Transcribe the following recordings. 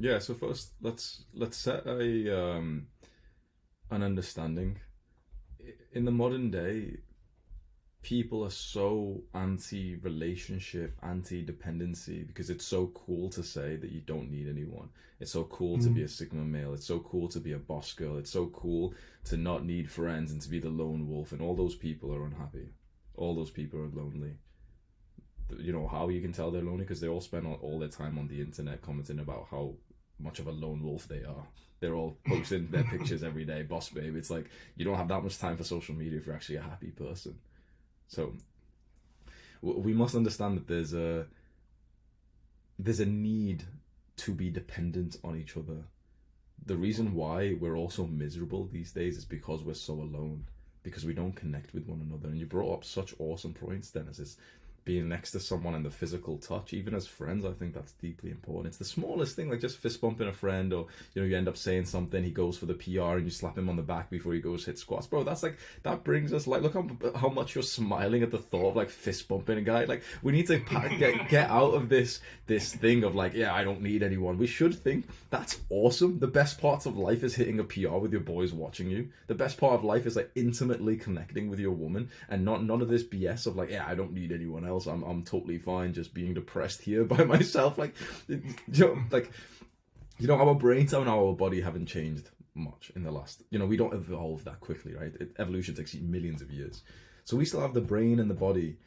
Yeah, so first let's set a an understanding. In the modern day, people are so anti-relationship, anti-dependency because it's so cool to say that you don't need anyone. It's so cool to be Mm. a sigma male. It's so cool to be a boss girl. It's so cool to not need friends and to be the lone wolf. And all those people are unhappy. All those people are lonely. You know how you can tell they're lonely? Because they all spend all their time on the internet commenting about how much of a lone wolf they are. They're all posting their pictures every day, boss babe. It's like you don't have that much time for social media if you're actually a happy person. So we must understand that there's a need to be dependent on each other. The reason why we're all so miserable these days is because we're so alone, because we don't connect with one another. And you brought up such awesome points, Dennis. It's being next to someone and the physical touch, even as friends. I think that's deeply important. It's the smallest thing, like just fist bumping a friend, or you end up saying something, he goes for the PR and you slap him on the back before he goes hit squats, bro. That's like that brings us like, look how much you're smiling at the thought of like fist bumping a guy. Like we need to get out of this thing of like, yeah, I don't need anyone. We should think that's awesome. The best part of life is hitting a PR with your boys watching you. The best part of life is like intimately connecting with your woman, and not none of this BS of like, yeah, I don't need anyone else. I'm totally fine just being depressed here by myself. Like, our brains and our body haven't changed much in the last. We don't evolve that quickly, right? Evolution takes millions of years, so we still have the brain and the body.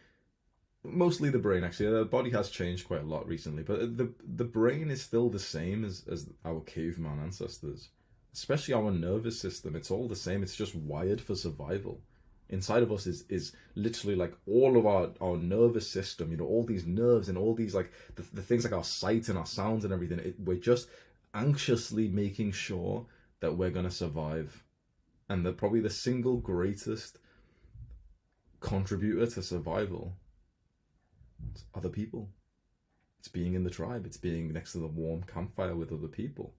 Mostly the brain, actually. The body has changed quite a lot recently, but the brain is still the same as our caveman ancestors. Especially our nervous system, it's all the same. It's just wired for survival. Inside of us is literally like all of our nervous system, all these nerves and all these like the things like our sight and our sounds and everything. We're just anxiously making sure that we're gonna survive. And probably the single greatest contributor to survival, it's other people. It's being in the tribe. It's being next to the warm campfire with other people.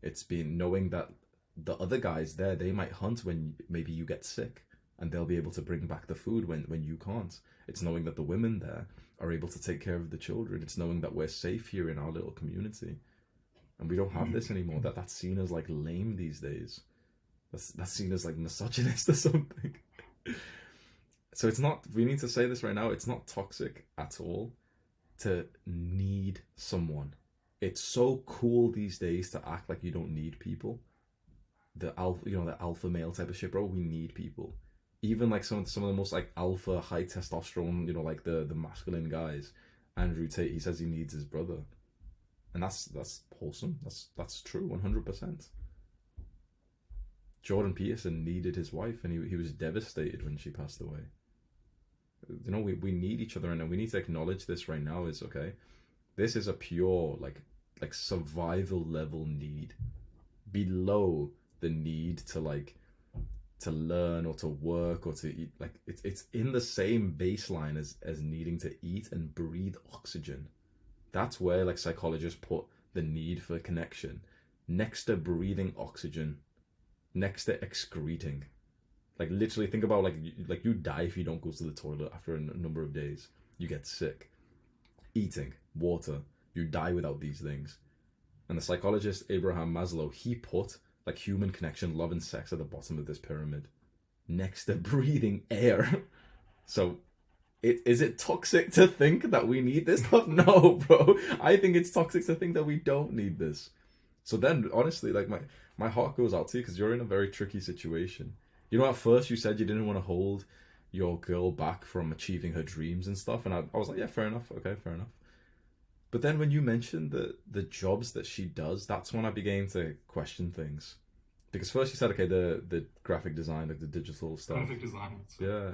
It's being knowing that the other guys there, they might hunt when maybe you get sick, and they'll be able to bring back the food when you can't. It's knowing that the women there are able to take care of the children. It's knowing that we're safe here in our little community. And we don't have this anymore. That's seen as like lame these days. That's seen as like misogynist or something. So it's not, we need to say this right now, it's not toxic at all to need someone. It's so cool these days to act like you don't need people. The alpha male type of shit, bro. We need people. Even like some of the most like alpha high testosterone, like the masculine guys. Andrew Tate, he says he needs his brother, and that's wholesome. That's true, 100%. Jordan Peterson needed his wife, and he was devastated when she passed away. We need each other, and we need to acknowledge this right now. Is okay. This is a pure like survival level need, below the need to learn or to work or to eat. Like it's in the same baseline as needing to eat and breathe oxygen. That's where like psychologists put the need for connection, next to breathing oxygen, next to excreting. Like literally think about like you die if you don't go to the toilet after a number of days. You get sick. Eating, water, you die without these things. And the psychologist Abraham Maslow, he put like human connection, love and sex at the bottom of this pyramid, next to breathing air. So is it toxic to think that we need this stuff? No, bro. I think it's toxic to think that we don't need this. So then honestly, like my heart goes out to you because you're in a very tricky situation. At first you said you didn't want to hold your girl back from achieving her dreams and stuff, and I was like, yeah, fair enough, okay, fair enough. But then when you mentioned the jobs that she does, that's when I began to question things. Because first you said, okay, the graphic design, like the digital stuff. Graphic design. Yeah,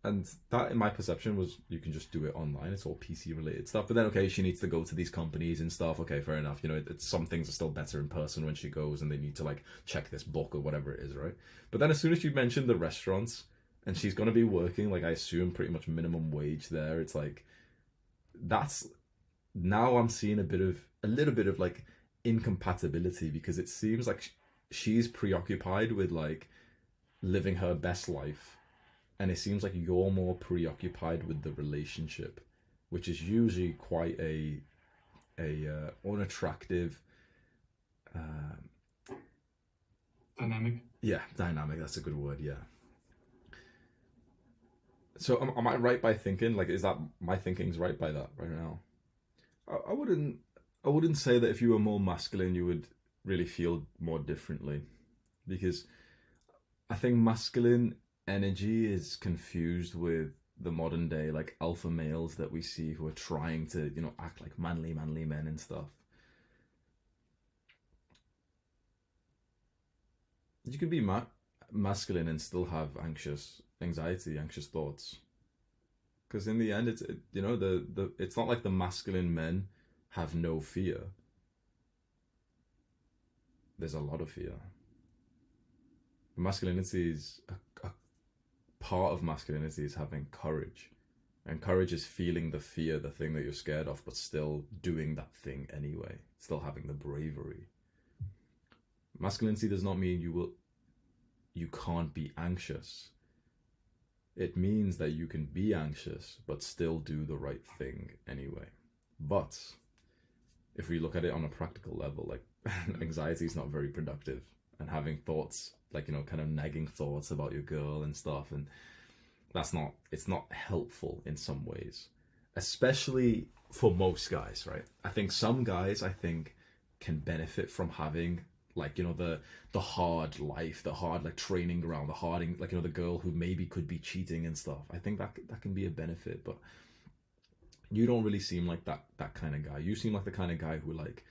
and that in my perception was you can just do it online. It's all PC related stuff. But then okay, she needs to go to these companies and stuff. Okay, fair enough. Some things are still better in person when she goes, and they need to like check this book or whatever it is, right? But then as soon as you mentioned the restaurants, and she's gonna be working like I assume pretty much minimum wage there, it's like that's now I'm seeing a little bit of like incompatibility because it seems like she's preoccupied with like living her best life, and it seems like you're more preoccupied with the relationship, which is usually quite a unattractive Dynamic. Yeah, dynamic. That's a good word. Yeah. So am I right by thinking like is that my thinking's right by that right now? I wouldn't. I wouldn't say that if you were more masculine, you would really feel more differently, because I think masculine energy is confused with the modern day like alpha males that we see who are trying to act like manly men and stuff. You can be masculine and still have anxious thoughts, because in the end the it's not like the masculine men have no fear. There's a lot of fear. Masculinity is a part of masculinity is having courage, and courage is feeling the fear, the thing that you're scared of, but still doing that thing anyway, still having the bravery. Masculinity does not mean you can't be anxious. It means that you can be anxious but still do the right thing anyway. But if we look at it on a practical level, like anxiety is not very productive, and having thoughts like kind of nagging thoughts about your girl and stuff, and it's not helpful in some ways, especially for most guys, right? I think some guys can benefit from having like the hard life, the hard like training ground, the hard like the girl who maybe could be cheating and stuff. I think that can be a benefit, but you don't really seem like that kind of guy. You seem like the kind of guy who like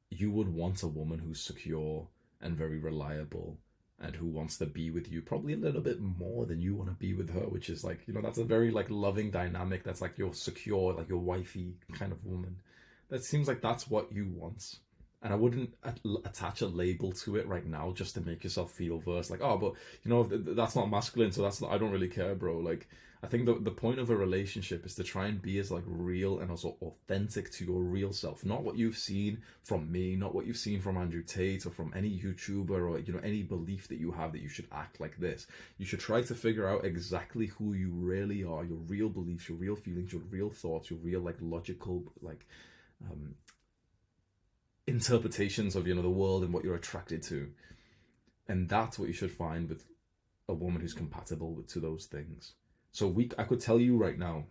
you would want a woman who's secure and very reliable and who wants to be with you probably a little bit more than you want to be with her, which is like that's a very like loving dynamic. That's like your secure, like your wifey kind of woman. That seems like that's what you want. And I wouldn't attach a label to it right now just to make yourself feel worse. Like, oh, but that's not masculine, so I don't really care, bro. Like, I think the point of a relationship is to try and be as like real and also authentic to your real self. Not what you've seen from me, not what you've seen from Andrew Tate or from any YouTuber or any belief that you have that you should act like this. You should try to figure out exactly who you really are, your real beliefs, your real feelings, your real thoughts, your real like logical like interpretations of the world and what you're attracted to. And that's what you should find with a woman who's compatible to those things. So I could tell you right now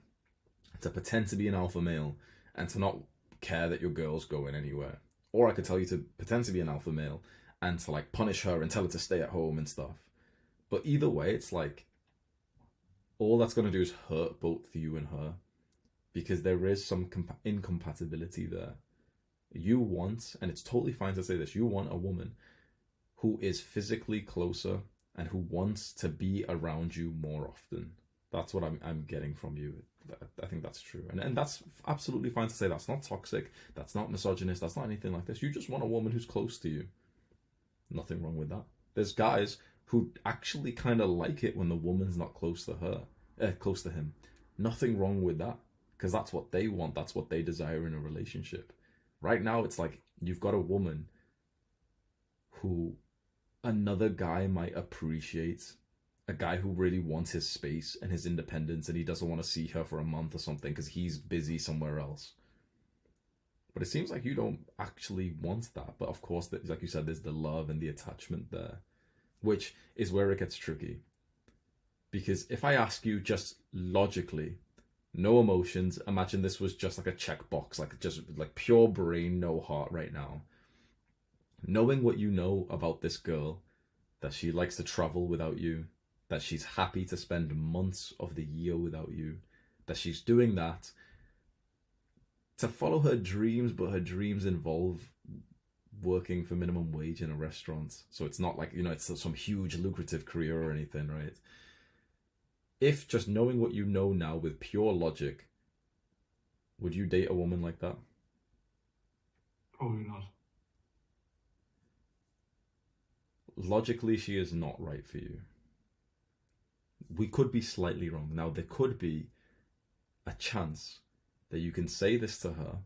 to pretend to be an alpha male and to not care that your girl's going anywhere. Or I could tell you to pretend to be an alpha male and to like punish her and tell her to stay at home and stuff. But either way, it's like all that's going to do is hurt both you and her, because there is some incompatibility there. You want, and it's totally fine to say this, you want a woman who is physically closer and who wants to be around you more often. That's what I'm getting from you. I think that's true. And that's absolutely fine to say. That's not toxic. That's not misogynist. That's not anything like this. You just want a woman who's close to you. Nothing wrong with that. There's guys who actually kind of like it when the woman's not close to him. Nothing wrong with that, because that's what they want. That's what they desire in a relationship. Right now, it's like you've got a woman who another guy might appreciate, a guy who really wants his space and his independence, and he doesn't want to see her for a month or something because he's busy somewhere else. But it seems like you don't actually want that. But of course, like you said, there's the love and the attachment there, which is where it gets tricky. Because if I ask you just logically, no emotions, imagine this was just like a checkbox, like just like pure brain, no heart right now. Knowing what you know about this girl, that she likes to travel without you, that she's happy to spend months of the year without you, that she's doing that to follow her dreams, but her dreams involve working for minimum wage in a restaurant. So it's not like, it's some huge lucrative career or anything, right? If just knowing what you know now with pure logic, would you date a woman like that? Probably not. Logically, she is not right for you. We could be slightly wrong. Now, there could be a chance that you can say this to her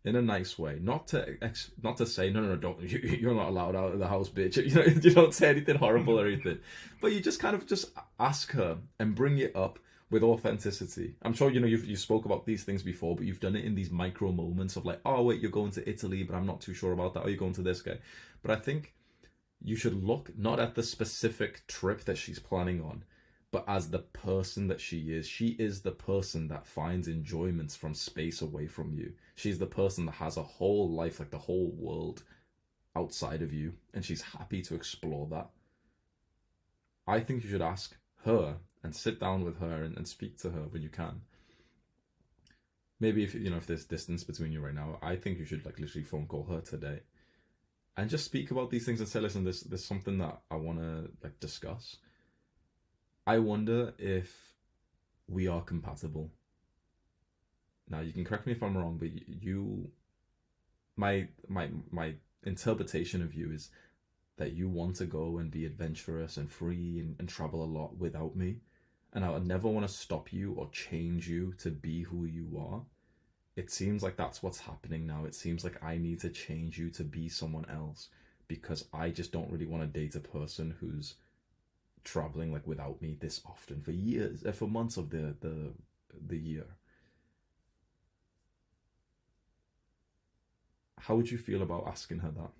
in a nice way, not to say no, don't, you're not allowed out of the house, bitch. You don't say anything horrible or anything, but you just kind of just ask her and bring it up with authenticity. I'm sure you spoke about these things before, but you've done it in these micro moments of like, oh wait, you're going to Italy, but I'm not too sure about that. Or you're going to this guy. But I think you should look not at the specific trip that she's planning on, but as the person that she is. She is the person that finds enjoyments from space away from you. She's the person that has a whole life, like the whole world outside of you, and she's happy to explore that. I think you should ask her and sit down with her and speak to her when you can. Maybe if there's distance between you right now, I think you should like literally phone call her today and just speak about these things and say, listen, there's something that I want to like discuss. I wonder if we are compatible. Now you can correct me if I'm wrong, but my interpretation of you is that you want to go and be adventurous and free and travel a lot without me. And I would never want to stop you or change you to be who you are. It seems like that's what's happening now. It seems like I need to change you to be someone else because I just don't really want to date a person who's traveling like without me this often for years, for months of the year. How would you feel about asking her that?